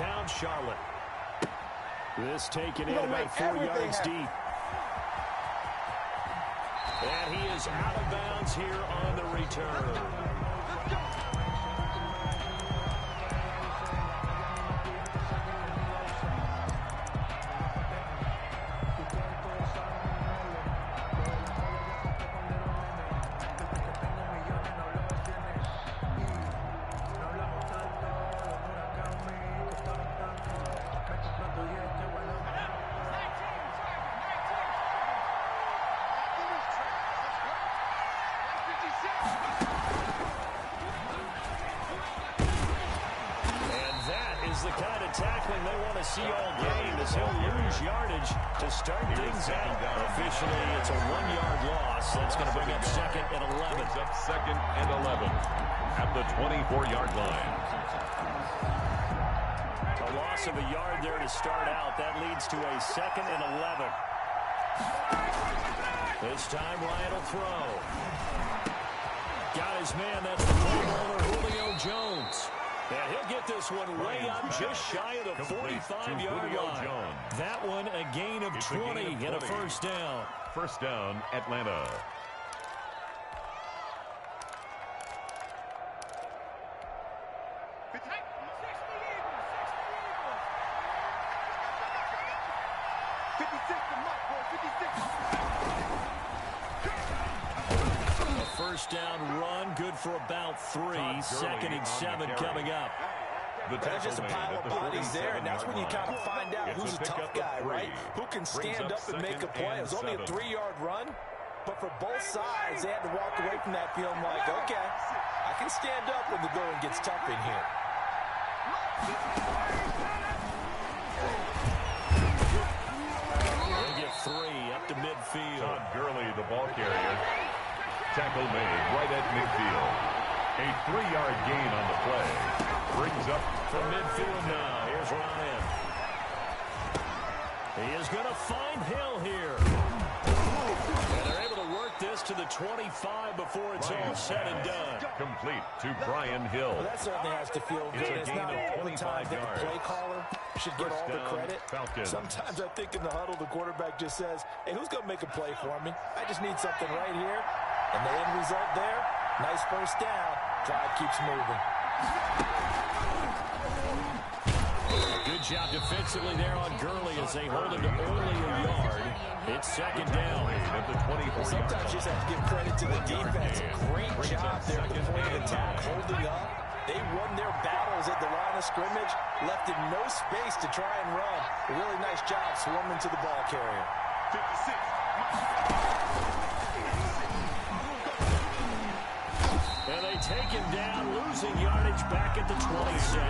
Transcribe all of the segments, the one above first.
downtown Charlotte. This taken in about 4 yards deep. And he is out of bounds here on the return. The kind of tackling they want to see all game as he'll lose yardage to start things out. Officially, it's a 1-yard loss. That's going to bring up 2nd and 11. Brings up 2nd and 11 at the 24-yard line. A loss of a yard there to start out. That leads to a 2nd and 11. This time, Ryan will throw. Got his man. That's the ball Julio Jones. And he'll get this one way up just shy of the 45-yard line. That one a gain of 20 and a first down. First down, Atlanta. First down run, good for about 3. 2nd and 7 coming up. There's just a pile of bodies there, and that's when you kind of find out who's a tough guy, right? Who can stand up and make a play. It was only a 3-yard run, but for both sides, they had to walk away from that feeling like, okay, I can stand up when the going gets tough in here. They get 3 up to midfield. Todd Gurley, the ball carrier. Tackle made right at midfield. A 3-yard gain on the play. Brings up from midfield now. Here's Ryan. He is going to find Hill here. And they're able to work this to the 25 before it's all said and done. Complete to Brian Hill. Well, that certainly has to feel good. It's not all the time that the play caller should get all the credit. Sometimes I think in the huddle, the quarterback just says, hey, who's going to make a play for me? I just need something right here. And the end result there, nice first down. Drive keeps moving. Good job defensively there on Gurley as they hold him to only a yard. It's 2nd down. At the 24. Sometimes you just have to give credit to the defense. Great job there at the point of attack, holding up. They won their battles at the line of scrimmage, left him no space to try and run. A really nice job swarming to the ball carrier. 56. And they take him down, losing yardage back at the 27.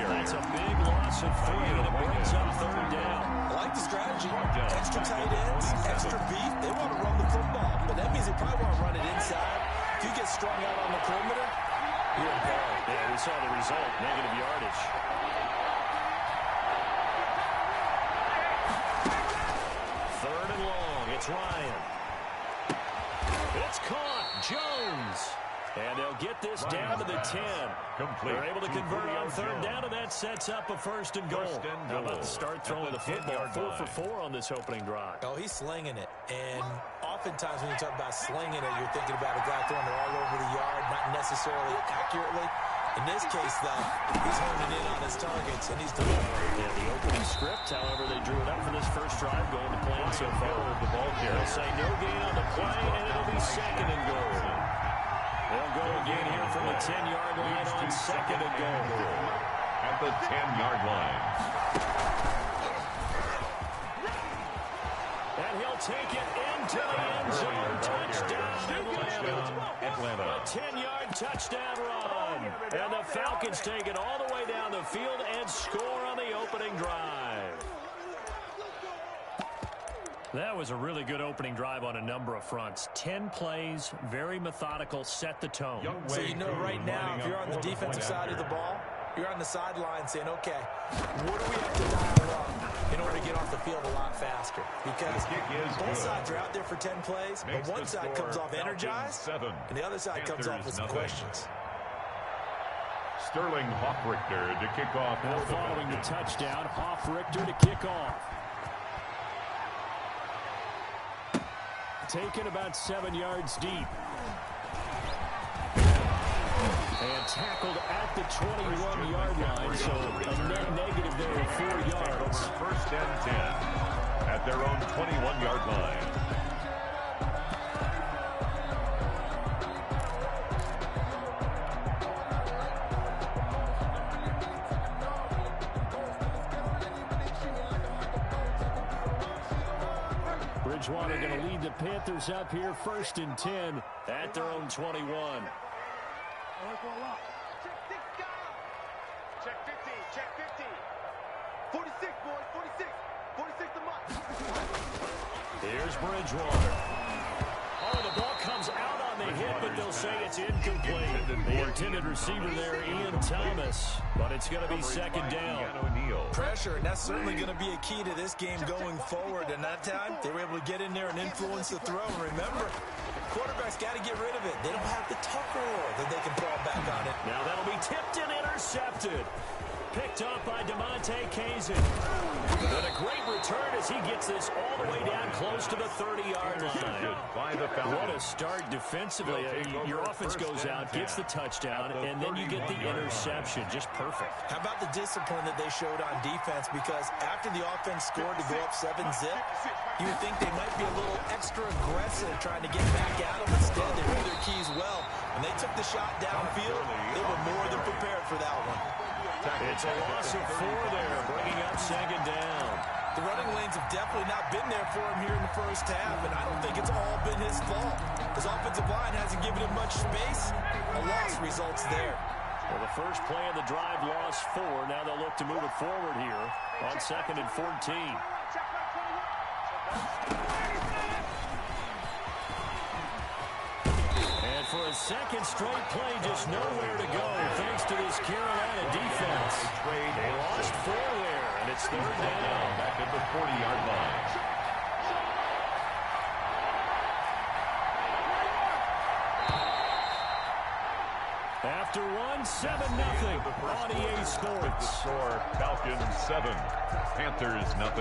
That's a big loss of 3, and it brings up 3rd down. I like the strategy. Extra tight ends, extra beef. They want to run the football, but that means they probably want to run it inside. If you get strung out on the perimeter, you're in peril. Yeah, we saw the result, negative yardage. Third and long, it's Ryan. It's caught, Jones. And they'll get this down to the 10. They're able to convert on 3rd down, and that sets up a 1st and goal. How about the start throwing the football? 4 for 4 on this opening drive. Oh, he's slinging it. And oftentimes when you talk about slinging it, you're thinking about a guy throwing it all over the yard, not necessarily accurately. In this case, though, he's honing in on his targets, and he's delivering. Yeah, the opening script, however, they drew it up for this first drive, going to plan so far. The ball carrier. They'll say no gain on the play, and it'll be 2nd and goal. They'll go again here from the 10-yard line on 2nd and goal. At the 10-yard line. And he'll take it into the end zone. Touchdown, Atlanta. A 10-yard touchdown run. And the Falcons take it all the way down the field and score on the opening drive. That was a really good opening drive on a number of fronts. 10 plays, very methodical, set the tone. So you know right now, if you're on the defensive side of the ball, you're on the sideline saying, okay, what do we have to dial up in order to get off the field a lot faster? Because both sides are out there for 10 plays, but one side comes off energized, and the other side comes off with some questions. Sterling Hoffrichter to kick off. Now following the touchdown, Hoffrichter to kick off. Taken about 7 yards deep. And tackled at the 21-yard line, so a net negative there of 4 yards. First and 10 at their own 21-yard line. Bridgewater going to lead the Panthers up here, first and 10 at their own 21. Check 50, check 50. 46, boys, 46. 46 the mark. Here's Bridgewater. Oh, the ball comes out on the hit, but they'll say it's incomplete. The intended receiver there, Ian Thomas, but it's going to be second down. Pressure, and that's certainly going to be a key to this game going forward. And that time, they were able to get in there and influence the throw. And remember, quarterback's got to get rid of it. They don't have the Tucker that they can fall back on it. Now that'll be tipped and intercepted. Picked up by DeMonte Kazin. And a great return as he gets this all the way down close to the 30-yard line. What a start defensively. Your offense goes out, gets the touchdown, and then you get the interception. Just perfect. How about the discipline that they showed on defense? Because after the offense scored to go up 7-zip, you would think they might be a little extra aggressive trying to get back at them. Instead, they knew their keys well. When they took the shot downfield, they were more than prepared for that one. It's a loss of 4 there, bringing up second down. The running lanes have definitely not been there for him here in the first half, and I don't think it's all been his fault. His offensive line hasn't given him much space. A loss results there. Well, the first play of the drive lost 4. Now they'll look to move it forward here on second and 14. And for a second straight play, just nowhere to go thanks to this Carolina defense. They lost 4 there, and it's third down. Back at the 40-yard line. After 7-0 on EA Sports. The score, Falcons 7, Panthers 0.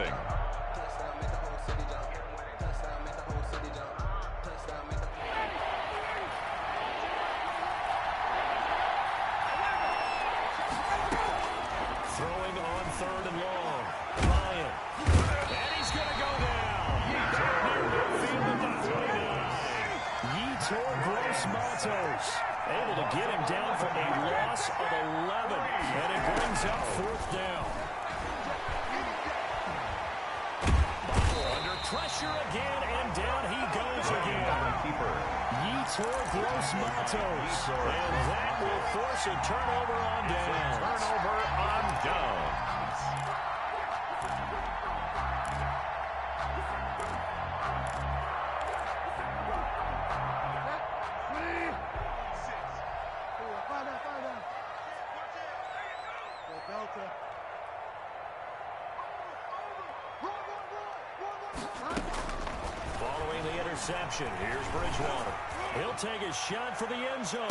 Throwing on third and long. Ryan. And he's going to go down. Near midfield at the 49. Yetur Gross-Matos able to get him down for a loss of 11. And it brings up fourth down. Under pressure again, and down he goes again. Yetur Gross-Matos. And that will force a turnover on downs. Turnover on downs. Following the interception, here's Bridgewater. He'll take a shot for the end zone.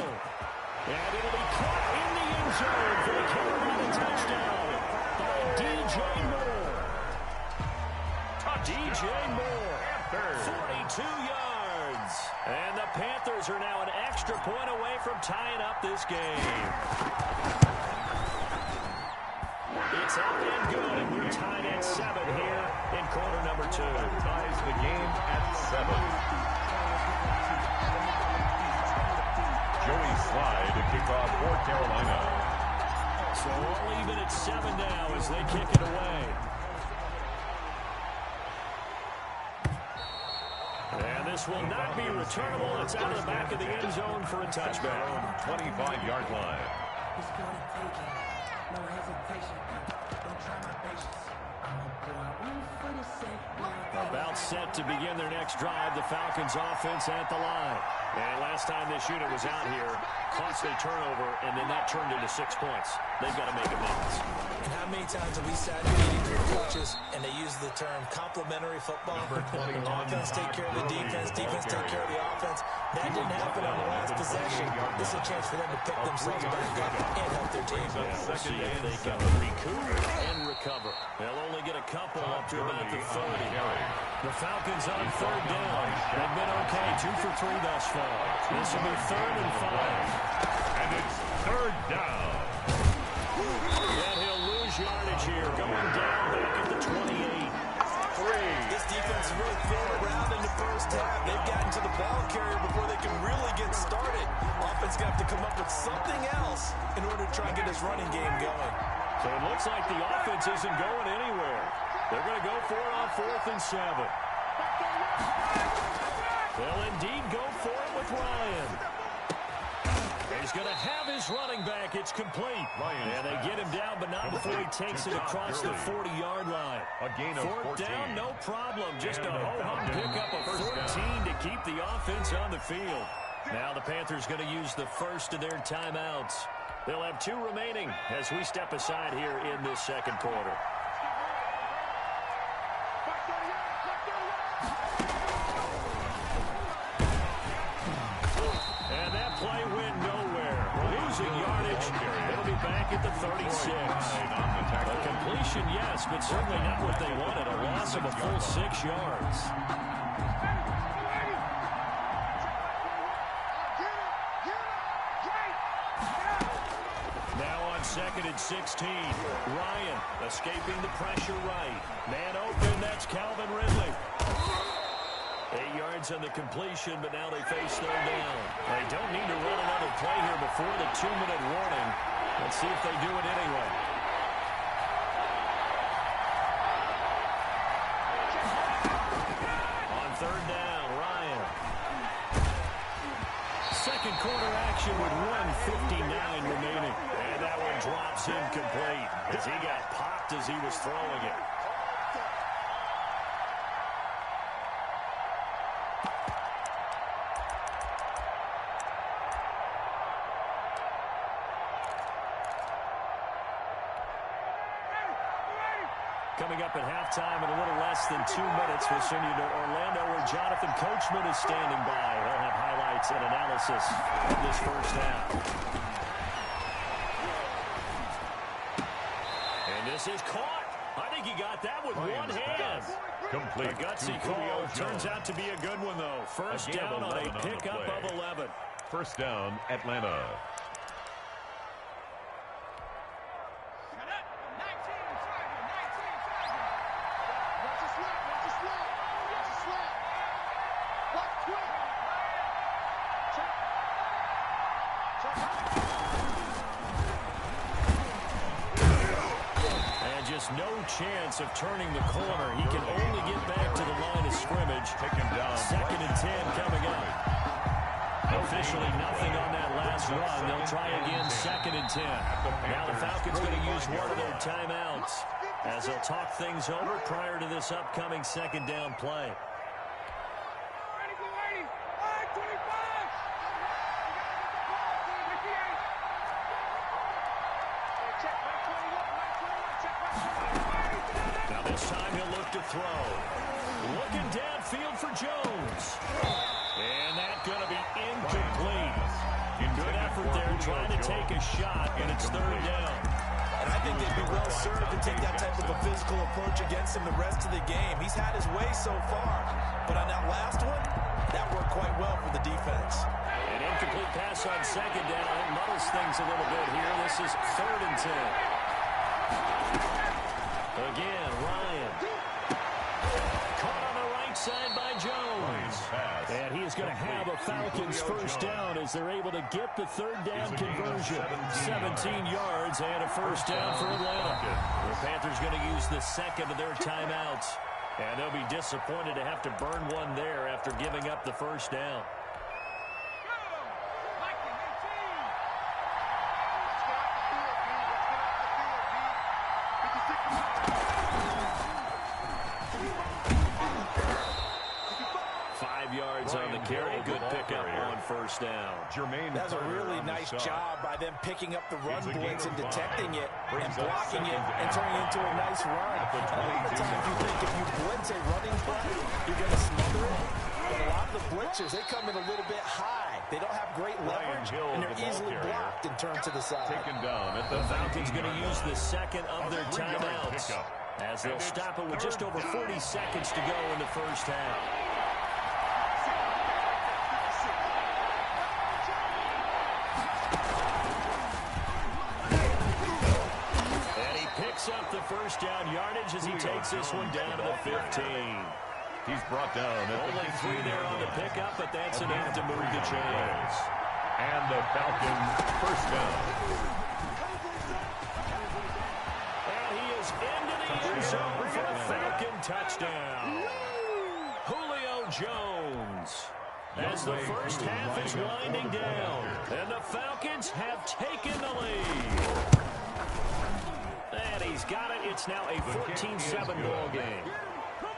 And it'll be caught in the end zone for the Carolina touchdown by DJ Moore. DJ Moore, 42 yards. And the Panthers are now an extra point away from tying up this game. It's up and good, and we're tied at 7 here in quarter number 2. Ties the game at 7. Joey Slye to kick off for Carolina. So all even at 7 now as they kick it away. And this will not be returnable. It's out of the back of the end zone for a touchback. 25-yard line. No hesitation. Don't try my patience. I'm a boy. About set to begin their next drive. The Falcons offense at the line. And last time this unit was out here, costly turnover, and then that turned into 6 points. They've got to make amends. And how many times have we sat in meetings with coaches and they use the term complementary football? Offense take care of the defense, defense take care of the offense. That didn't happen on the last possession. This is a chance for them to pick themselves back up and help their team. We'll see if they can recoup and recover. They'll only get a couple up to about the 30. The Falcons on third down. They've been okay, 2 for 3 thus far. This will be 3rd and 5. And it's 3rd down. And he'll lose yardage here, going down back at the 28. This defense is really throwing around in the first half. They've gotten to the ball carrier before they can really get started. Offense going to have to come up with something else in order to try and get this running game going. So it looks like the offense isn't going anywhere. They're going to go for it on 4th and 7. They'll indeed go for it with Ryan. He's going to have his running back. It's complete. And they get him down, but not before he takes it across the 40-yard line. A gain of 4th 14. down, no problem. Just a ho-hum pickup of 14 to keep the offense on the field. Now the Panthers going to use the first of their timeouts. They'll have 2 remaining as we step aside here in this second quarter. And that play went nowhere. Losing yardage. It'll be back at the 36. A completion, yes, but certainly not what they wanted. A loss of a full 6 yards. Now on 2nd and 16. Ryan escaping the pressure right. Man open, that's Calvin Ridley. 8 yards on the completion, but now they face 3rd down. They don't need to run another play here before the 2-minute warning. Let's see if they do it anyway. On 3rd down, Ryan. Second quarter action with 1:59 remaining. And that one drops incomplete as he got popped as he was throwing it. Coming up at halftime in a little less than 2 minutes, we'll send you to Orlando where Jonathan Coachman is standing by. He'll have highlights and analysis of this first half. And this is caught. I think he got that with one hand. Complete. A gutsy call. Turns out to be a good one, though. First down on a pickup of 11. 1st down, Atlanta. No chance of turning the corner. He can only get back to the line of scrimmage. Take him down. 2nd and 10 coming up. Officially nothing on that last run. They'll try again 2nd and 10. Now the Falcons going to use one of their timeouts as they'll talk things over prior to this upcoming 2nd down play. This time he'll look to throw. Looking downfield for Jones. And that's going to be incomplete. Good effort there trying to take a shot, and it's 3rd down. And I think they'd be well served to take that type of a physical approach against him the rest of the game. He's had his way so far. But on that last one, that worked quite well for the defense. An incomplete pass on 2nd down. It muddles things a little bit here. This is 3rd and 10. Again, Ryan. Caught on the right side by Jones. And he is going to have a Falcons first down as they're able to get the 3rd down conversion. 17 yards and a first down for Atlanta. The Panthers going to use the 2nd of their timeouts. And they'll be disappointed to have to burn one there after giving up the first down. 5 yards on the carry. Good pickup on first down. That's a really nice job by them picking up the run blitz and detecting it and blocking it and turning it into a nice run. A lot of times you think if you blitz a running play, you're going to smother it. But a lot of the blitzers, they come in a little bit high. They don't have great leverage, and they're easily blocked and turned to the side. The Falcons going to use the second of their timeouts as they'll stop it with just over 40 seconds to go in the first half. And he picks up the first down yardage as he takes this one down to the 15. He's brought down. Only 3 there on the pickup, but that's enough to move the chains. And the Falcons first down. And he is into the end zone for a Falcon touchdown. Julio Jones. As the first half is winding down, and the Falcons have taken the lead. And he's got it. It's now a 14-7 ball game.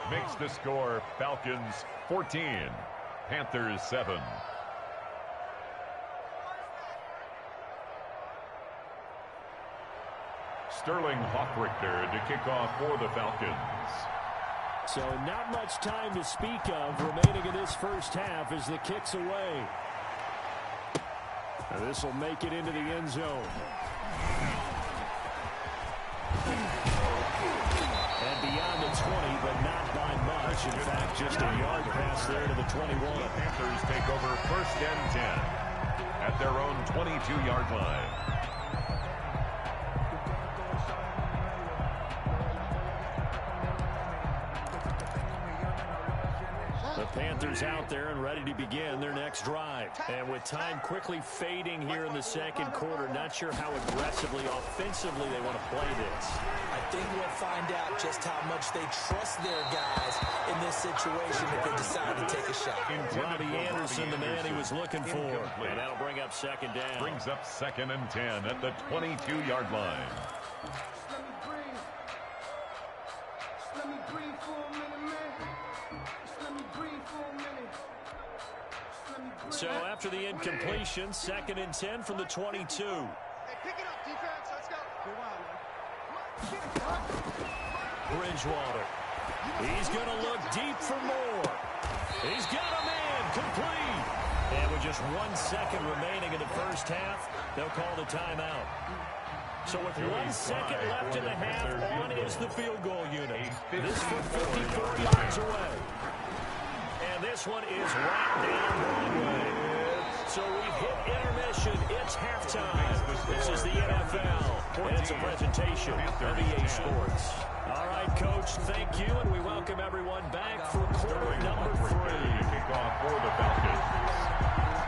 Makes the score Falcons 14, Panthers 7. Sterling Hawkrichter to kick off for the Falcons. So not much time to speak of remaining in this first half as the kick's away. And this will make it into the end zone. And beyond the 20, but not by much. In fact, just a yard pass there to the 21. The Panthers take over first and 10 at their own 22-yard line. The Panthers out there and ready to begin their next drive. And with time quickly fading here in the second quarter, not sure how aggressively, offensively they want to play this. I think we'll find out just how much they trust their guys in this situation if they decide to take a shot. Robbie Anderson, the man he was looking for. And that'll bring up second down. Brings up second and 10 at the 22-yard line. Let me breathe for a minute, man. Let me breathe for a minute. So after the incompletion, second and 10 from the 22. Hey, pick it up, defense. Let's go. Bridgewater. He's going to look deep for more. He's got a man complete. And with just 1 second remaining in the first half, they'll call the timeout. So with 1 second left in the half, on is the field goal unit. This from 54 yards away. And this one is right down Broadway. So we've hit intermission. It's halftime. This is the NFL. And it's a presentation of EA Sports. All right, Coach, thank you. And we welcome everyone back for quarter number 3. Kickoff for the Falcons.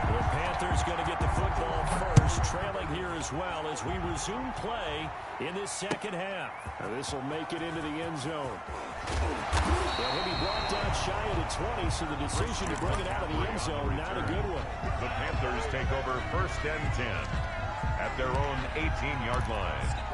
The Panthers going to get the football first, trailing here as well as we resume play in this second half. Now this will make it into the end zone. And he'll be brought down shy of the 20, so the decision to bring it out of the end zone, not a good one. The Panthers take over first and 10 at their own 18-yard line.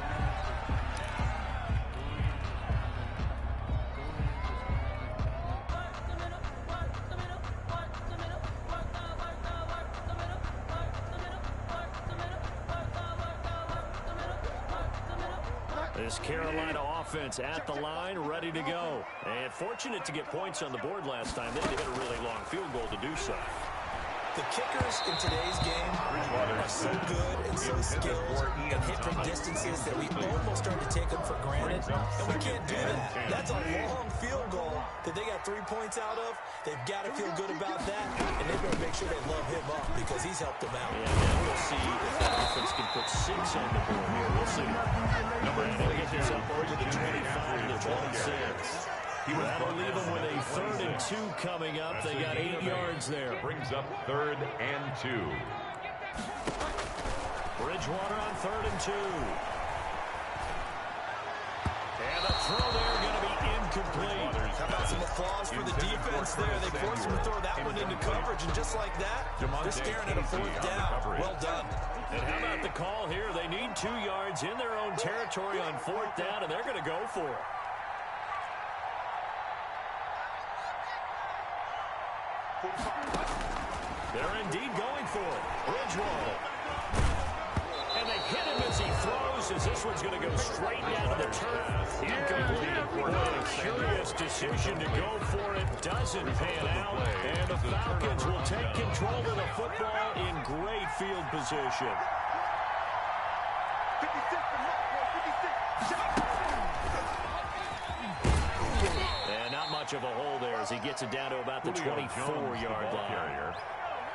This Carolina offense at the line, ready to go. And fortunate to get points on the board last time. They had to hit a really long field goal to do so. The kickers in today's game are so good and so skilled and hit from distances that we almost start to take them for granted, and we can't do that. That's a long field goal that they got 3 points out of. They've got to feel good about that, and they've got to make sure they love him up because he's helped them out. Yeah, now we'll see if that offense can put 6 on the board here. We'll see. And they'll get this up over the 25 to the 26. That'll leave them with a 3rd and 2 coming up. They got 8 yards there. Brings up 3rd and 2. Bridgewater on 3rd and 2. And the throw there going to be incomplete. How about some applause for the defense there? They forced him to throw that one into coverage, and just like that, they're staring at a 4th down. Well done. And how about the call here? They need 2 yards in their own territory on 4th down, and they're going to go for it. They're indeed going for it. Bridgewater. And they hit him as he throws, as this one's going to go straight down to the turf. Incomplete. What a curious decision to go for it. Doesn't pan out. And the Falcons will take control of the football in great field position. 56 to Mark, boy, 56. And not much of a hole there as he gets it down to about the 24-yard line.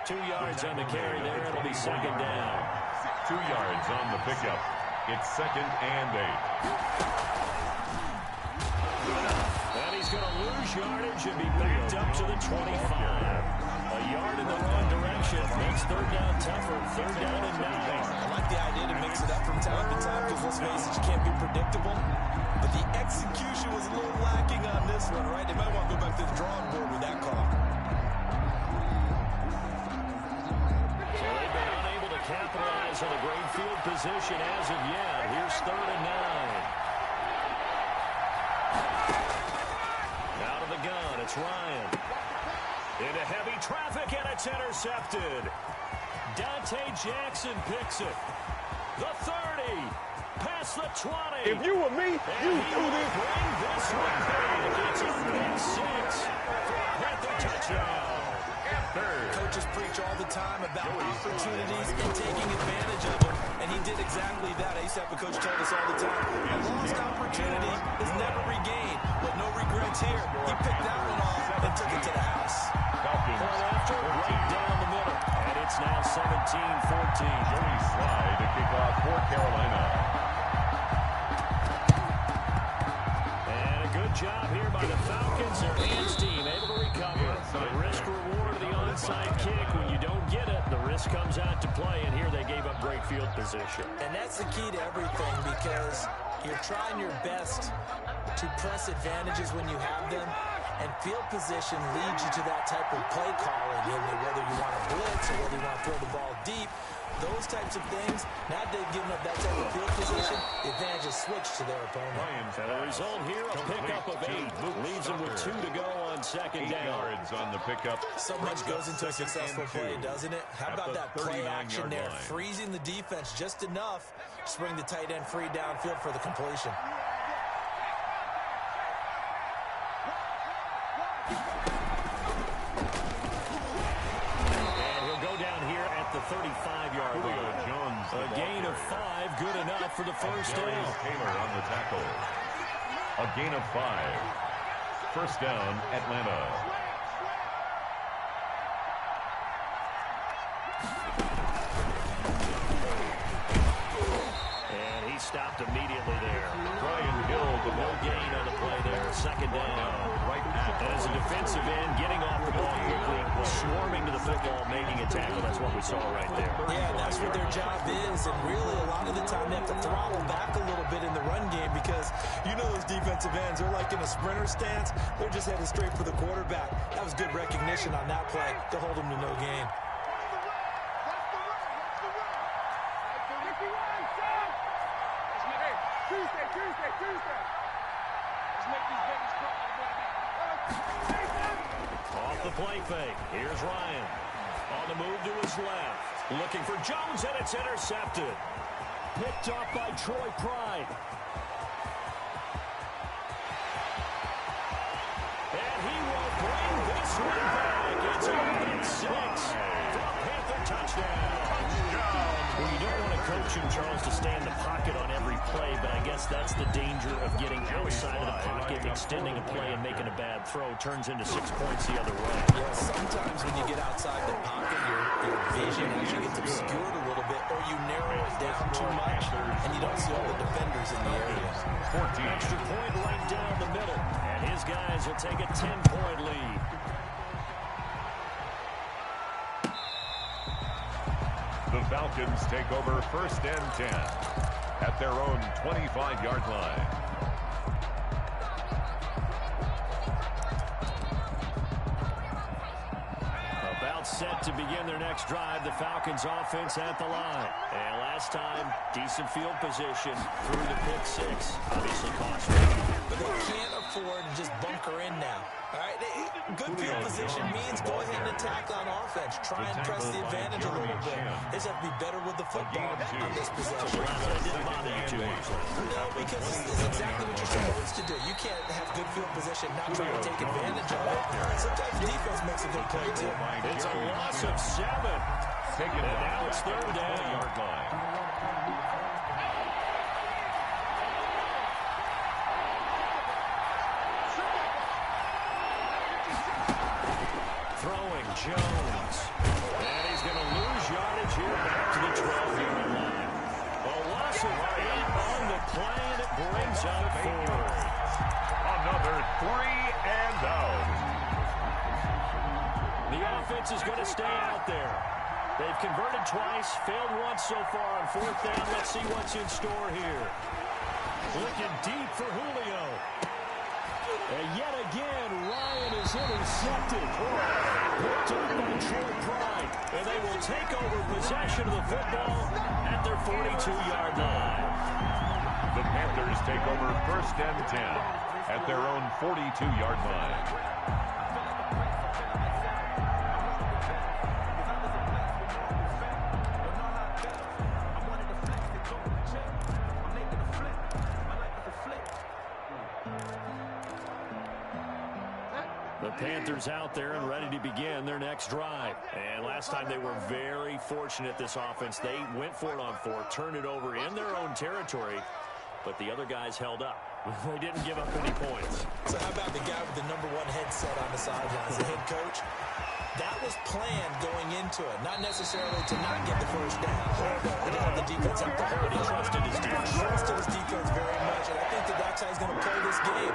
2 yards on the carry there. It'll be second down. 2 yards on the pickup. It's 2nd and 8. And he's going to lose yardage and be backed up to the 25. A yard in the wrong direction makes third down tougher. Third down and 9. I like the idea to mix it up from time to time because, let's face it, you can't be predictable. But the execution was a little lacking on this one, right? They might want to go back to the drawing board with that call. So they've been unable to capitalize on a great field position as of yet. Here's 3rd and 9. Out of the gun, it's Ryan. Into heavy traffic, and it's intercepted. Dante Jackson picks it. The 30. Past the 20. If you were me, you do this. Bring this one back. It's a big 6. Panther touchdown. Coaches preach all the time about opportunities and taking advantage of them, and he did exactly that. I used to have a coach tell us all the time, a lost opportunity is never regained, but no regrets here. He picked that one off and took it to the house. Point after, right down the middle, and it's now 17-14. Joey Slye to kick off for Carolina. And a good job here by the Falcons. Their hands team able to recover. The risk-reward of the onside kick. When you don't get it, the risk comes out to play, and here they gave up great field position. And that's the key to everything because you're trying your best to press advantages when you have them, and field position leads you to that type of play calling, whether you want to blitz or whether you want to throw the ball deep. Those types of things, now they've given up that type of field position, the advantage is switched to their opponent. And the result here, a pickup of 8. Leaves them with 2 to go on second 8 down. yards on the pickup. So much goes into a successful play, doesn't it? How about that play action there, freezing the defense just enough to bring the tight end free downfield for the completion. And he'll go down here at the 35-yard line. A gain of 5, good enough for the first down. Taylor on the tackle. A gain of 5. First down, Atlanta. And he stopped immediately there. Brian Hill, the No gain on the play there. Second down. right at. As a defensive end, getting off the ball quickly, swarming to the football, making a tackle. That's what we saw right there. Yeah, that's what their job is, and really a lot of the time they have to throttle back a little bit in the run game because you know those defensive ends, they're like in a sprinter stance. They're just headed straight for the quarterback. That was good recognition on that play to hold them to no gain. Off the play fake. Here's Ryan. On the move to his left. Looking for Jones, and it's intercepted. Picked up by Troy Pride. And he will bring this one back. It's a big 6 for a Panther touchdown. Well, you don't want a coach in Charles to stay in the pocket on every play, but I guess that's the danger of getting outside of the pocket, extending a play and making a bad throw. Turns into 6 points the other way. Yeah, sometimes when you get outside the pocket, your vision actually gets obscured a little bit, or you narrow it down too much, and you don't see all the defenders in the area. 14. Extra point right down the middle, and his guys will take a 10-point lead. The Falcons take over first and 10 at their own 25-yard line. About set to begin their next drive, the Falcons offense at the line. And last time, decent field position through the pick 6. Obviously cost them. But they can't afford to just bunker in now. All right, good field position means go ahead and attack on offense. Try and press the advantage a little bit. They just have to be better with the football on this possession. That didn't bother you too much. No, because it's exactly what you're supposed to do. You can't have good field position, not try to take advantage of it. Sometimes defense makes a good play, too. It's a loss of 7. And now it's 3rd down. Throwing Jones. And he's going to lose yardage here back to the 12-yard line. A loss of 8 on the play, and it brings up 4th. Another 3 and out. The offense is going to stay out there. They've converted twice, failed once so far on 4th down. Let's see what's in store here. Looking deep for Julio. And yet again, Ryan is intercepted. Picked up by Troy Pride. And they will take over possession of the football at their 42-yard line. The Panthers take over 1st and 10 at their own 42-yard line. The Panthers out there and ready to begin their next drive. And last time they were very fortunate, this offense. They went for it on 4th, turned it over in their own territory, but the other guys held up. They didn't give up any points. So how about the guy with the #1 headset on the sidelines, the head coach? That was planned going into it, not necessarily to not get the first down. The defense up the hole. He trusted his defense. Trusted his defense very much, and I think that's how he's going to play this game.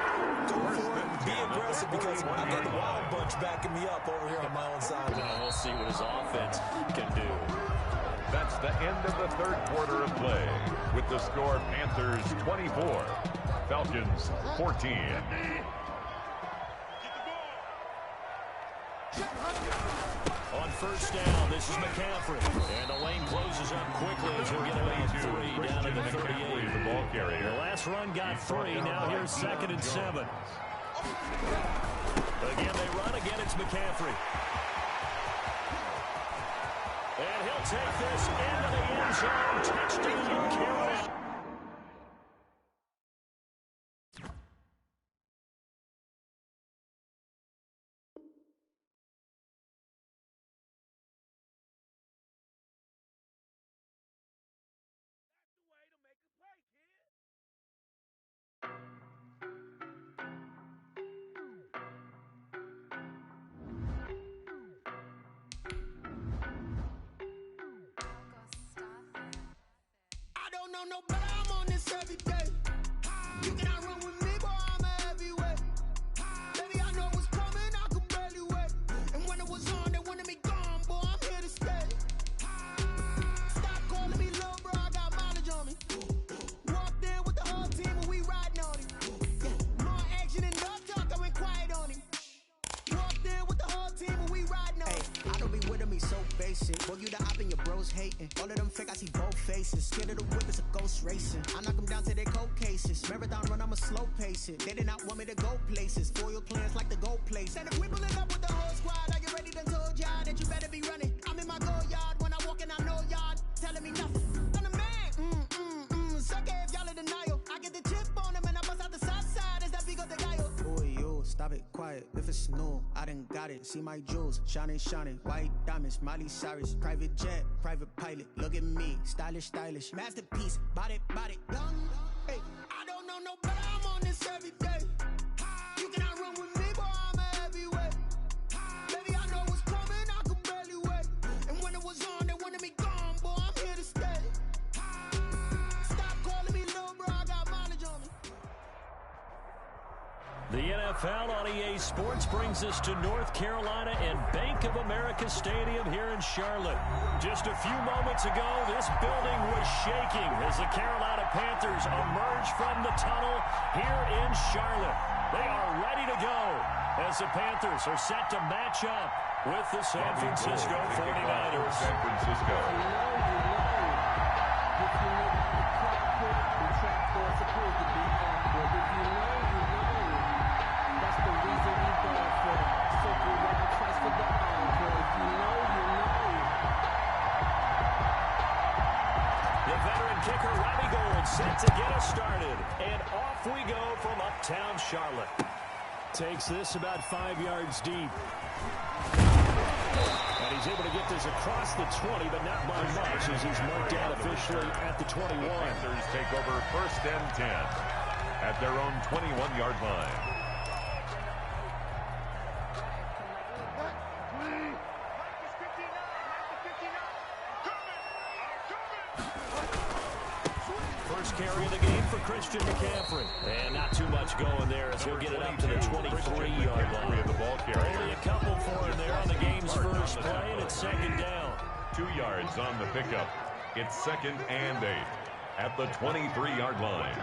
Go for it, be aggressive, because I've got the Wild Bunch backing me up over here on my own side. We'll see what his offense can do. That's the end of the 3rd quarter of play, with the score Panthers 24, Falcons 14. On 1st down, this is McCaffrey. And the lane closes up quickly as he'll get away with 3 down to the 38. The ball carrier. The last run got 3. Now here's 2nd and 7. Again, they run. Again, it's McCaffrey. And he'll take this into the end zone. Touchdown, Carolina. No, but I'm on this every day. You cannot run with me, boy, I'm a heavyweight. Baby, I know what's coming, I could barely wait. And when it was on, they wanted me gone, boy, I'm here to stay. Stop calling me little bro, I got mileage on me. Walked in with the whole team and we riding on him. More action and no talk, I went quiet on him. Walked in with the whole team and we riding on him. I don't be with me so basic. Boy, you the op and your bros hating. All of them fake, I see both faces. Scared of the whip, it's a ghost racing. I knock them down to their cold cases. Marathon run, I'ma slow pace it. They did not want me to go places. Foil plans like the gold place. And if we pulling up with the whole squad, are you ready to told y'all that you better be running? I'm in my go yard. When I walk in, I know y'all telling me nothing. I'm the man. Suck it if y'all in denial. I get the chip on them and I bust out the south side. Is that big of the guy? Boy, yo, stop it, quiet. If it's new, I done got it. See my jewels, shining, shining. White diamonds, Miley Cyrus. Private jet, private pilot. Look at me, stylish, stylish. Masterpiece, body, young. Hey, I don't know no better, I'm on this every day. You cannot run with me, boy, I'm a heavyweight. Baby, I know what's coming, I could barely wait. And when it was on, they wanted me gone, boy, I'm here to stay. Stop calling me little bro, I got mileage on me. The NFL on EA Sports brings us to North Carolina and Bank of America Stadium here in Charlotte. Just a few moments ago, this building was shaking as the Carolina Panthers emerge from the tunnel here in Charlotte. They are ready to go as the Panthers are set to match up with the San Francisco 49ers. San Francisco. That's the reason we brought off we go from uptown Charlotte. Takes this about 5 yards deep. And he's able to get this across the 20, but not by much as he's marked out officially at the 21. The Panthers take over 1st and 10 at their own 21-yard line. Carry of the game for Christian McCaffrey. And not too much going there as he'll get it up to the 23-yard line. The ball carrier. Only a couple for him there on the game's first play, and it's 2nd down. 2 yards on the pickup. It's 2nd and 8 at the 23-yard line.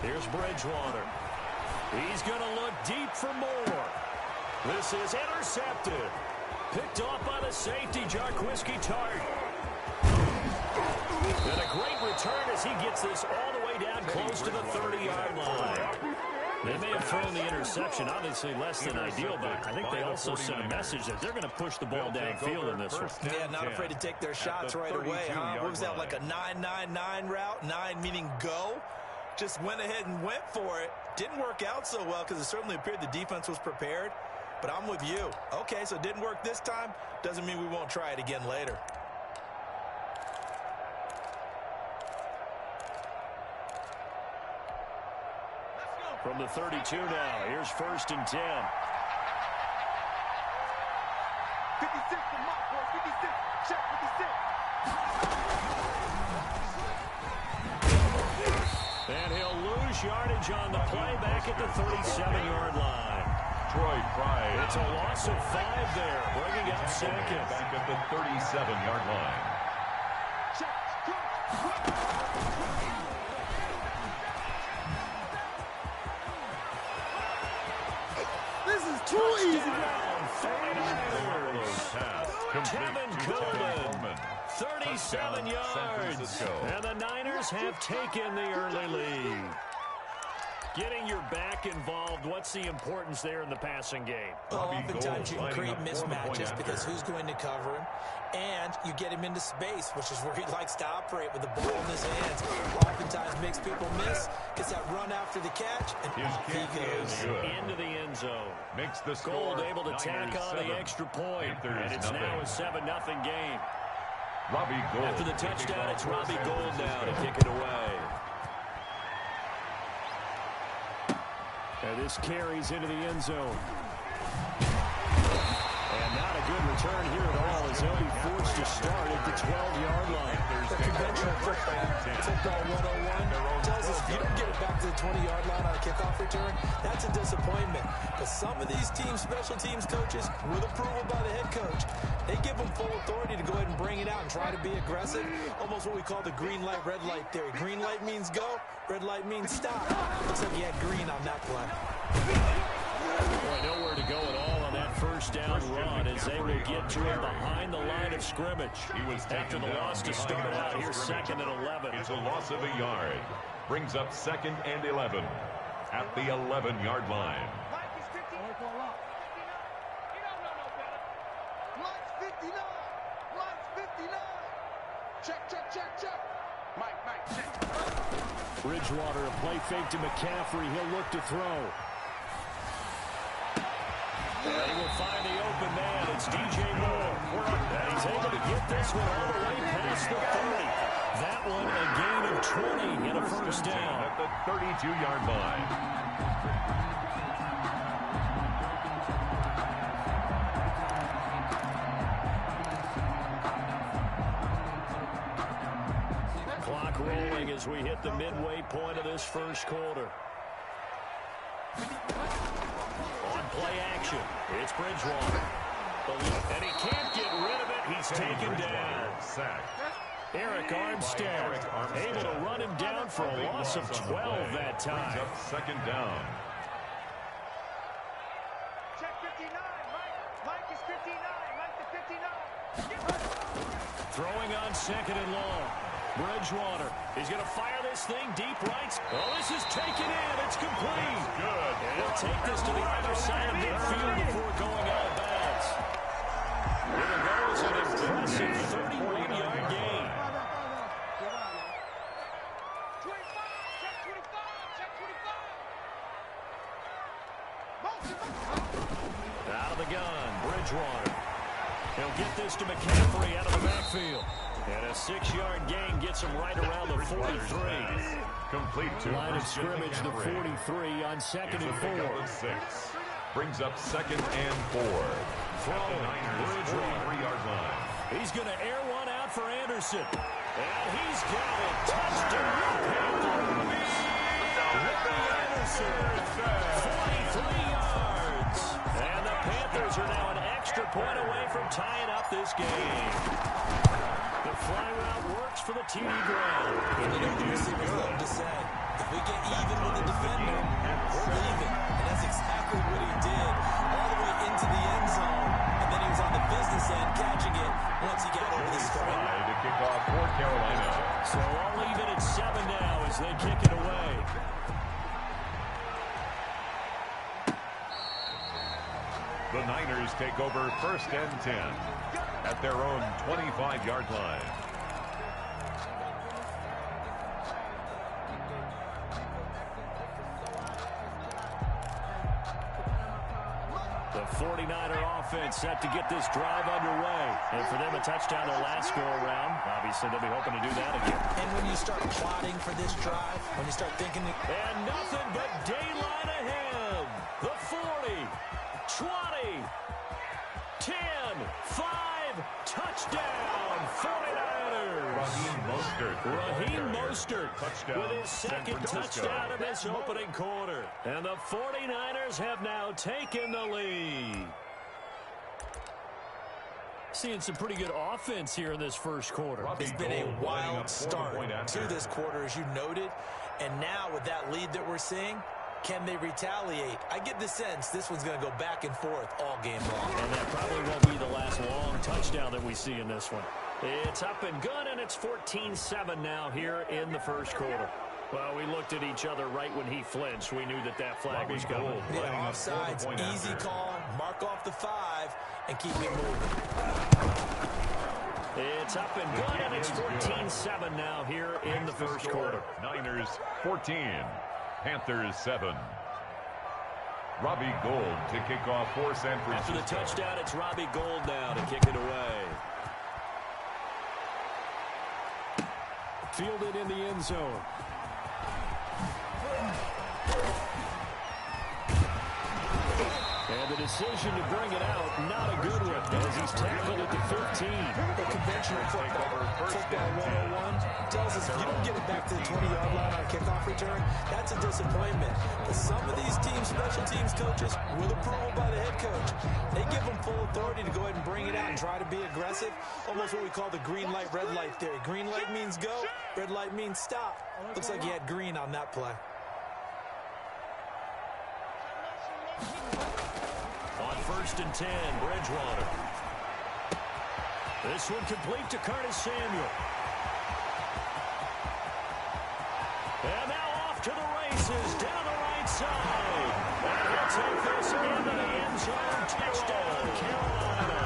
Here's Bridgewater. He's going to look deep for more. This is intercepted. Picked off by the safety, Jarquiski Tart. And a great return as he gets this all the way down close to the 30-yard line. They may have thrown the interception, obviously less than ideal, but I think they also sent a message that they're going to push the ball downfield in this one. Yeah, not afraid to take their shots right away, huh? What was that, like a 9-9-9 route? 9 meaning go? Just went ahead and went for it. Didn't work out so well because it certainly appeared the defense was prepared. But I'm with you. Okay, so it didn't work this time. Doesn't mean we won't try it again later. From the 32 now, here's 1st and 10. 56 for Mark, boy. 56. Check 56. And he'll lose yardage on the play back at the 37-yard line. Troy Pride. It's a loss of 5 there, bringing up 2nd. Back at the 37-yard line. This is too easy. Tevin Coleman, 37 yards. And the Niners have taken the early lead. Getting your back involved, what's the importance there in the passing game? Well, oftentimes you can create mismatches because who's going to cover him, and you get him into space, which is where he likes to operate with the ball in his hands. Oftentimes makes people miss, gets that run after the catch, and off he goes. Into the end zone. Makes the Gold able to tack on the extra point, and it's now a 7-0 game. Robbie Gould. After the touchdown, it's Robbie Gould now to kick it away. And this carries into the end zone. And not a good return here at all as they'll be forced to start at the 12-yard line. The conventional football 101 tells us if you don't get it back to the 20-yard line on a kickoff return, that's a disappointment. But some of these teams, special teams coaches, with approval by the head coach, they give them full authority to go ahead and bring it out and try to be aggressive. Almost what we call the green light, red light theory. Green light means go, red light means stop. Looks like he had green on that play. Boy, nowhere to go at all on that first down run as they will get to him behind the line of scrimmage. After the loss to start out here, 2nd and 11. It's a loss of a yard. Brings up 2nd and 11 at the 11-yard line. Mike is 59. You don't know no better. Mike's 59. Mike's 59. Check, check, check, check. Mike, check. Bridgewater, a play fake to McCaffrey. He'll look to throw. And he will find the open man. It's DJ Moore. And he's able to get this one all the way past the 30. That one a gain of 20 and a first down. At the 32-yard line. Clock rolling as we hit the midway point of this first quarter. On play action, it's Bridgewater. And he can't get rid of it. He's taken down. Sacked. Eric Armstead able to run him down for a loss of 12 that time. Brings up 2nd down. Check 59. Mike is 59. Mike the 59. Throwing on 2nd and long. Bridgewater. He's going to fire this thing deep right. Oh, this is taken in. It's complete. Good. And he'll take this to the other side of midfield before going out of bounds. Bridgewater. He'll get this to McCaffrey out of the backfield. And a 6-yard gain gets him right around the 43. Complete to line of scrimmage, the 43 on 2nd and 4. 6. Brings up 2nd and 4. Throwing Bridgewater. 43-yard line. He's going to air one out for Anderson. And he's got it. Touchdown, Panthers. Anderson, 43 yards. And the Panthers are now an extra point away from tying up this game. The fly route works for the TD ground. And you know the receivers love to say, if we get even with the defender, we're leaving. And that's exactly what he did all the way into the end zone. And then he was on the business end catching it once he got over the screen. To kick off for Carolina. So all even at 7 now as they kick it away. The Niners take over 1st and 10 at their own 25-yard line. The 49er offense set to get this drive underway. And for them, a touchdown their last go-around. Obviously, they'll be hoping to do that again. And when you start plotting for this drive, when you start thinking... And nothing but daylight ahead. The 40, 20, 10, 5, touchdown, 49ers. Raheem Mostert with his second touchdown of this opening quarter. And the 49ers have now taken the lead. Seeing some pretty good offense here in this first quarter. It's been a wild start to this quarter, as you noted. And now with that lead that we're seeing, can they retaliate? I get the sense this one's going to go back and forth all game long. And that probably won't be the last long touchdown that we see in this one. It's up and good, and it's 14-7 now here in the first quarter. Well, we looked at each other right when he flinched. We knew that that flag was coming. Yeah, offsides, easy call, mark off the 5, and keep it moving. It's up and good, and it's 14-7 now here in the first quarter. Niners 14, Panthers 7. Robbie Gould to kick off for San Francisco. After the touchdown, it's Robbie Gould now to kick it away. Fielded in the end zone. And the decision to bring it out, not a good one, as he's tackled at the 15. The conventional football 101 tells us if you don't get it back to the 20-yard line on a kickoff return, that's a disappointment. But some of these teams, special teams coaches, with approval by the head coach, they give them full authority to go ahead and bring it out and try to be aggressive. Almost what we call the green light, red light theory. Green light means go, red light means stop. Looks like he had green on that play. On 1st and 10, Bridgewater. This one complete to Curtis Samuel. And now off to the races, down the right side. And he'll take this into the end zone. Touchdown, Carolina.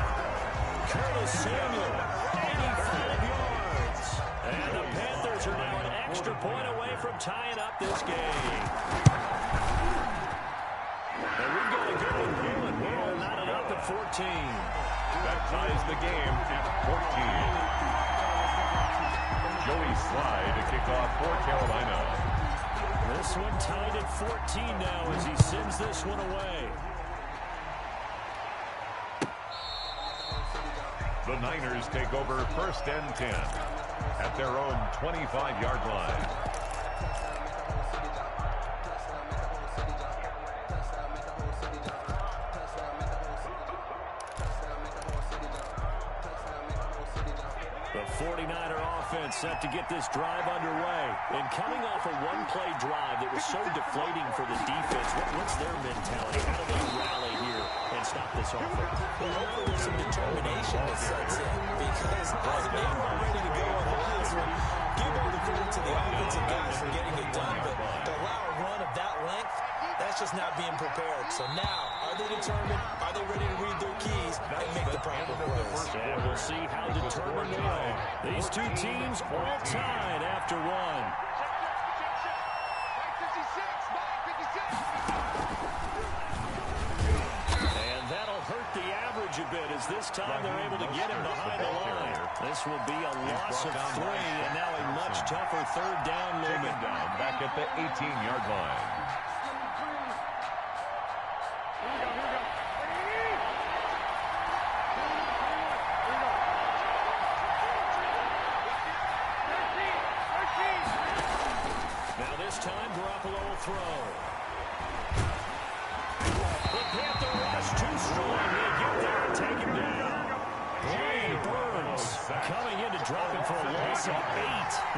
Curtis Samuel, 85 yards. And the Panthers are now an extra point away from tying up this game. And we've got a good one going. We're knotted up at 14. That ties the game at 14. Joey Sly to kick off for Carolina. This one tied at 14 now as he sends this one away. The Niners take over 1st and 10 at their own 25-yard line. The 49er offense set to get this drive underway. And coming off a one-play drive that was so deflating for the defense, what's their mentality? How do they rally here and stop this offense? Well, hopefully there's some determination that sets in, because as they were ready to go on this one, give all the credit to the offensive guys for getting it done, but to allow a run of that length, that's just not being prepared. So now, are they determined? Are they ready to read their keys and make the proper plays? And we'll see how determined they are. These two teams all tied after one. And that'll hurt the average a bit as this time they're able to get him behind the line. This will be a loss of 3, and now a much tougher third down looming. Down back at the 18-yard line. Now this time, Garoppolo will throw. The Panther rush too strong. They get there and take him down. Brian Burns coming in to drop him for a loss of 8.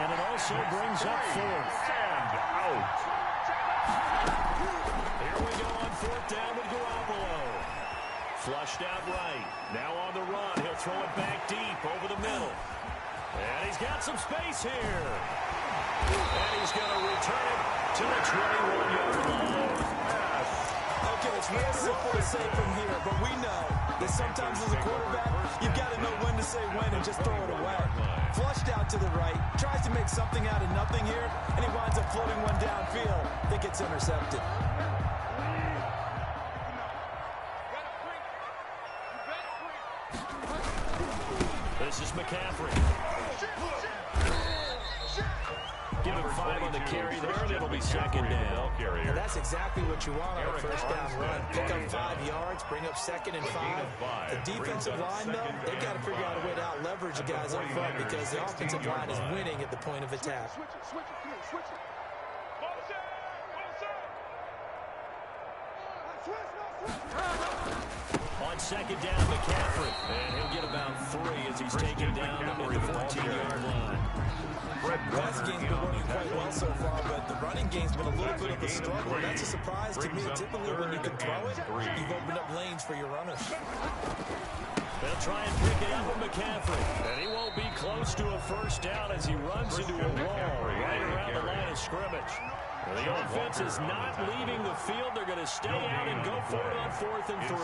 And it also brings up 4th. And out. Here we go on 4th down with Garoppolo. Flushed out right. Now on the run. He'll throw it back deep over the middle. And he's got some space here. And he's going to return it to the 21-yard line. Okay, it's real simple to say from here, but we know that sometimes as a quarterback, you've got to know when to say when and just throw it away. Flushed out to the right, tries to make something out of nothing here, and he winds up floating one downfield that gets intercepted. This is McCaffrey. Give him 5 on the carry there, and it'll be 2nd down. And that's exactly what you want on a first down run. Pick up 5 yards, bring up 2nd and 5. The defensive line, though, they've got to figure out a way to out-leverage the guys up front because the offensive line is winning at the point of attack. On 2nd down, McCaffrey. And he'll get about 3 as he's taken down at the 14-yard line. Pass game's been working quite well so far, but the running game's been a little bit of a struggle. That's a surprise to me. Typically, when you can throw it, you've opened up lanes for your runners. They'll try and pick it up with McCaffrey. And he won't be close to a first down as he runs into a wall right around the line of scrimmage. The offense is not leaving the field. They're going to stay out and go for it on 4th and 3.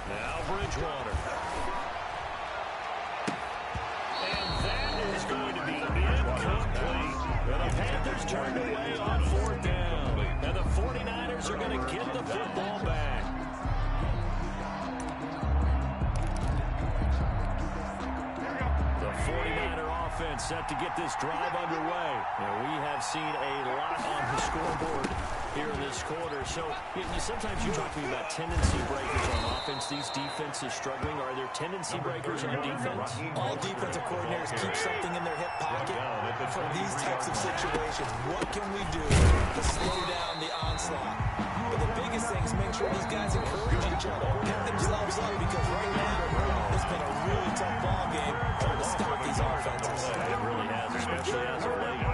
Now Bridgewater. And that is going to be incomplete. And the Panthers turned away on 4th down. And the 49ers are going to get the football back. The 49er offense set to get this drive underway. And we have seen a lot on the scoreboard here in this quarter. So sometimes you talk to me about tendency breakers on offense. These defenses struggling. Are there tendency breakers on defense? All defensive coordinators keep something in their hip pocket for these types of situations. What can we do to slow down the onslaught? But the biggest thing is make sure these guys encourage each other, get themselves up, because right now it's been a really tough ball game trying to stop these offenses. It really has, especially as of late.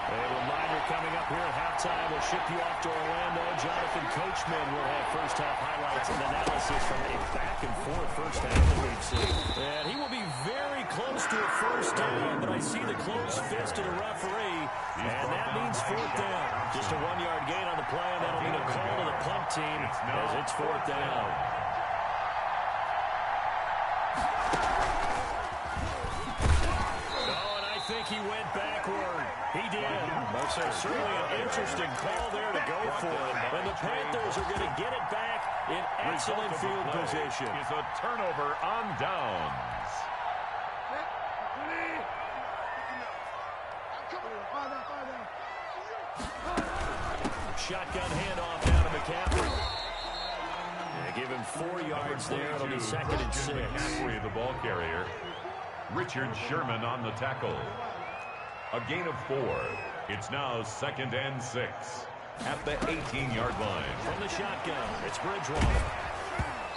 A reminder coming up here at halftime. We'll ship you off to Orlando. Jonathan Coachman will have first-half highlights and analysis from a back-and-forth first half that we've seen. And he will be very close to a first down, but I see the closed fist of the referee, and that means 4th down. Just a 1-yard gain on the play, and that'll mean a call to the punt team as it's 4th down. I think he went backward. He did. So certainly an interesting call there to go for it. And the Panthers are going to get it back in excellent field position. It's a turnover on downs. Shotgun handoff down to McCaffrey. They give him 4 yards there. It'll be 2nd and 6. McCaffrey, the ball carrier. Richard Sherman on the tackle. A gain of 4. It's now 2nd and 6 at the 18-yard line. From the shotgun, it's Bridgewater.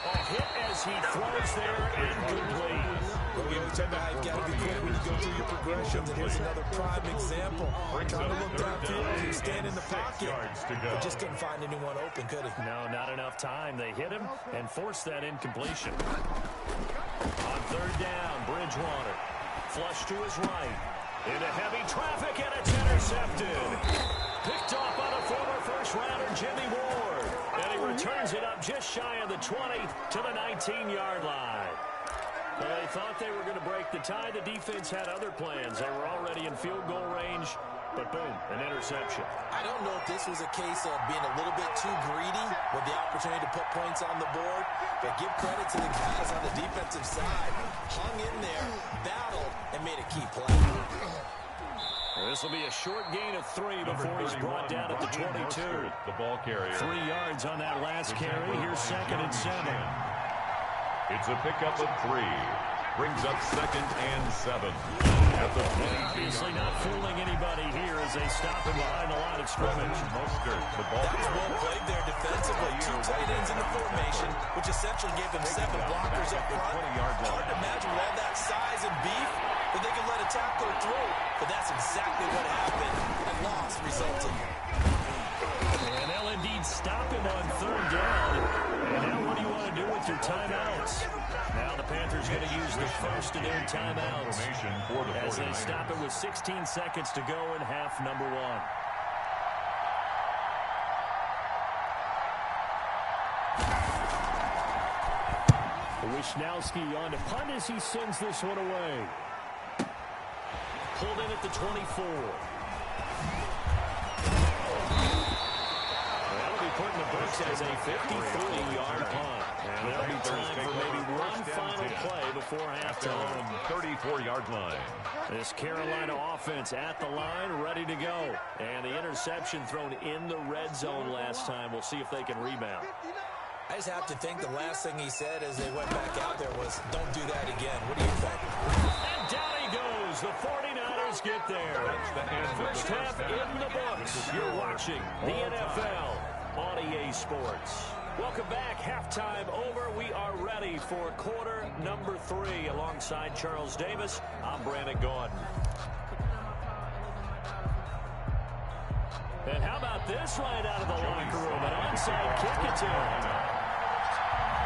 A hit as he throws there, incomplete. But we always talk about how you've got to be quick when you go through your progressions, and here's another prime example. Trying to look downfield, you stand in the pocket, but just couldn't find anyone open, could he? No, not enough time. They hit him and forced that incompletion. On 3rd down, Bridgewater. Flush to his right. Into heavy traffic, and it's intercepted. Picked off by the former first-rounder Jimmy Ward. And he returns it up just shy of the 20 to the 19-yard line. Well, they thought they were going to break the tie. The defense had other plans. They were already in field goal range, but boom, an interception. I don't know if this was a case of being a little bit too greedy with the opportunity to put points on the board, but give credit to the guys on the defensive side. Hung in there, battled, and made a key play. This will be a short gain of 3 before he's brought down at the 22. The ball carrier. 3 yards on that last carry. Here's 2nd and 7. It's a pickup of 3. Brings up 2nd and 7. At the 22. Obviously not fooling anybody here as they stop him behind the line of scrimmage. Mostert, the ball That was well played there defensively. 2 tight ends in the formation, which essentially gave them 7 blockers up front. Hard to imagine with all that size and beef that they could let a tackler through. But that's exactly what happened, and loss resulted. And they'll indeed stop him on 3rd down. And now what do you want to do with your timeouts? Now the Panthers going to use the first of their timeouts as they stop it with 16 seconds to go in half number 1. Wisnowski on to punt as he sends this one away. Pulled in at the 24. That'll be put in the books as a 53-yard punt. And there'll be time for maybe one final play before halftime. 34-yard line. This Carolina offense at the line, ready to go. And the interception thrown in the red zone last time. We'll see if they can rebound. I just have to think the last thing he said as they went back out there was, don't do that again. What do you think? And down he goes. The 49ers get there. First half in the books. You're watching the NFL on EA Sports. Welcome back. Halftime over. We are ready for quarter number 3. Alongside Charles Davis, I'm Brandon Gaudin. And how about this right out of the locker room? An onside kick attempt.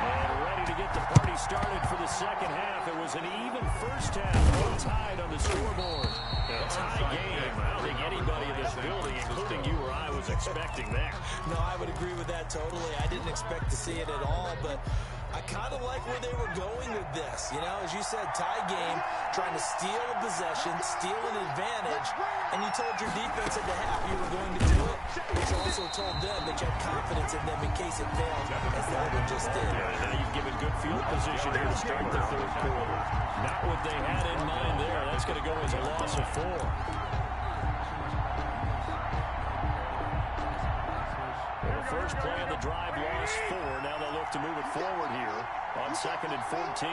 And ready to get the party started for the second half. It was an even first half. No tied on the scoreboard. A tie game. I don't think anybody in this building, including you or I, was expecting that. No, I would agree with that totally. I didn't expect to see it at all, but I kind of like where they were going with this. You know, as you said, tie game, trying to steal a possession, steal an advantage, and you told your defense at the half you were going to do it, but you also told them that you had confidence in them in case it failed, as that one just did. Yeah, now you've given good field position here to start the 3rd quarter. Not what they had in mind there. That's going to go as a loss of 4. First play of the drive, lost 4. Now they'll look to move it forward here on 2nd and 14.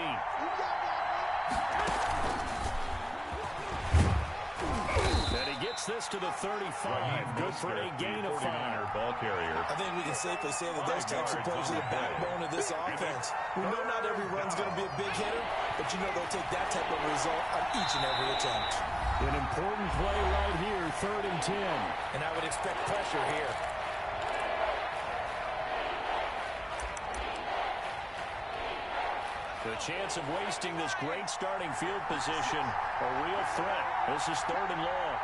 And he gets this to the 35. Good for a gain of 5. Ball carrier. I think we can safely say that those types of plays are the backbone of this offense. We know not every run's going to be a big hitter, but you know they'll take that type of result on each and every attempt. An important play right here, 3rd and 10. And I would expect pressure here. The chance of wasting this great starting field position, a real threat. This is 3rd and long.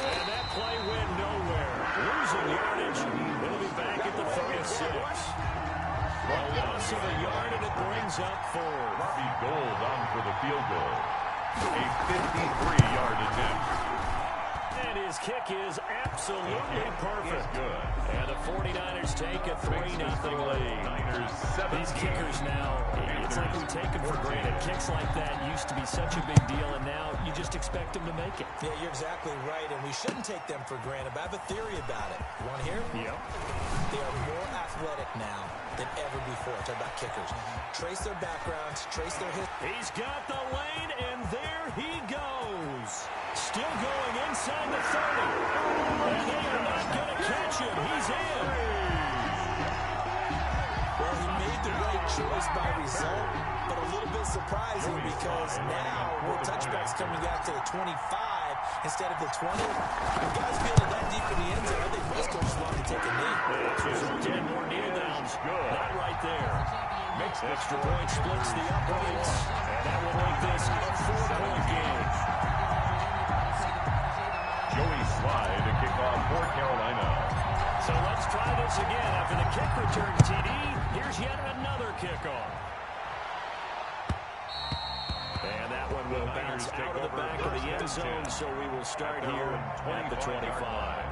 And that play went nowhere. Losing yardage. It'll be back at the 36. A loss of a yard, and it brings up 4. Robbie Gould on for the field goal. A 53-yard attempt. And his kick is absolutely perfect. Good. And the 49ers take a 3-0 lead. These kickers now, it's like we take them for granted. Kicks like that used to be such a big deal, and now you just expect them to make it. Yeah, you're exactly right, and we shouldn't take them for granted, but I have a theory about it. You want to hear? Yep. They are more athletic now than ever before. Talk about kickers. Trace their backgrounds, trace their history. He's got the lane, and there he goes. Still going inside the 30. And they are not going to catch him. He's in. Well, he made the right choice by result, but a little bit surprising because now with touchbacks coming out to the 25, instead of the 20. When guys feel it that deep in the end zone, they most coaches want to take a knee. There's 10 more kneel downs. Good. Not right there. Makes extra point, splits the uprights, and that will make this a 4-point game. Joey Slye to kick off for Carolina. So let's try this again. After the kick return TD, here's yet another kickoff. And that one will bounce out of the back of the end zone, so we will start here at the 25.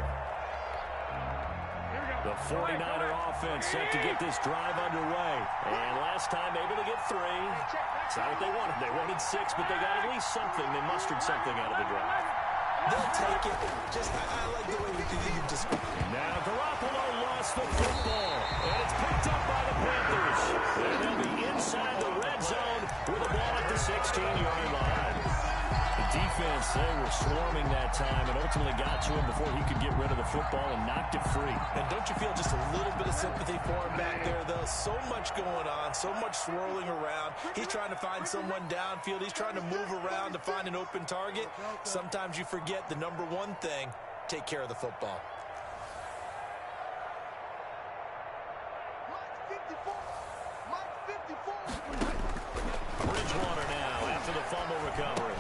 The 49er offense set to get this drive underway. And last time able to get 3. It's not what they wanted. They wanted 6, but they got at least something. They mustered something out of the drive. They'll take it. I like the way you described it. Now Garoppolo lost the football. And it's picked up by the Panthers. And they'll be inside the red zone with the ball at the 16-yard line. The defense, they were swarming that time and ultimately got to him before he could get rid of the football and knocked it free. And don't you feel just a little bit of sympathy for him back there, though? So much going on, so much swirling around. He's trying to find someone downfield. He's trying to move around to find an open target. Sometimes you forget the number one thing, take care of the football. Bridgewater now after the fumble recovery.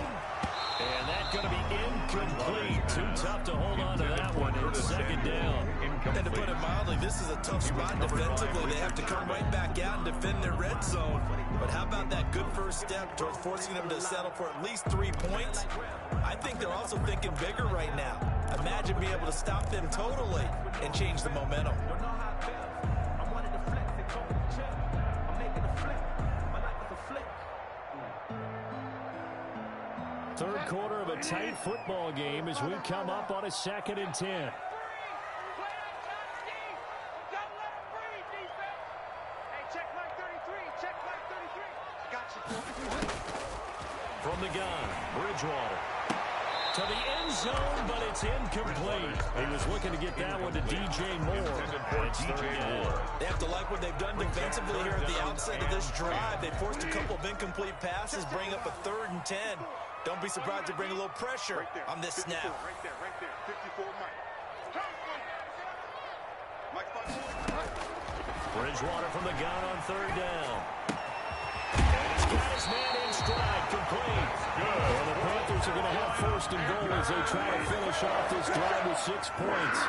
And that's going to be incomplete. Too tough to hold on to that one. It's second down. And to put it mildly, this is a tough spot defensively. They have to come right back out and defend their red zone. But how about that good first step towards forcing them to settle for at least 3 points? I think they're also thinking bigger right now. Imagine being able to stop them totally and change the momentum. Third quarter of a tight football game as we come up on a 2nd and 10. From the gun, Bridgewater to the end zone, but it's incomplete. He was looking to get that one to DJ Moore. They have to like what they've done defensively here at the outset of this drive. They forced a couple of incomplete passes, bring up a 3rd and 10. Don't be surprised to bring a little pressure on this snap. Right there. 54 Bridgewater from the gun on 3rd down. And he's got his man in stride, complete. Good. Well, the Panthers are going to have 1st and goal as they try to finish off this drive with 6 points.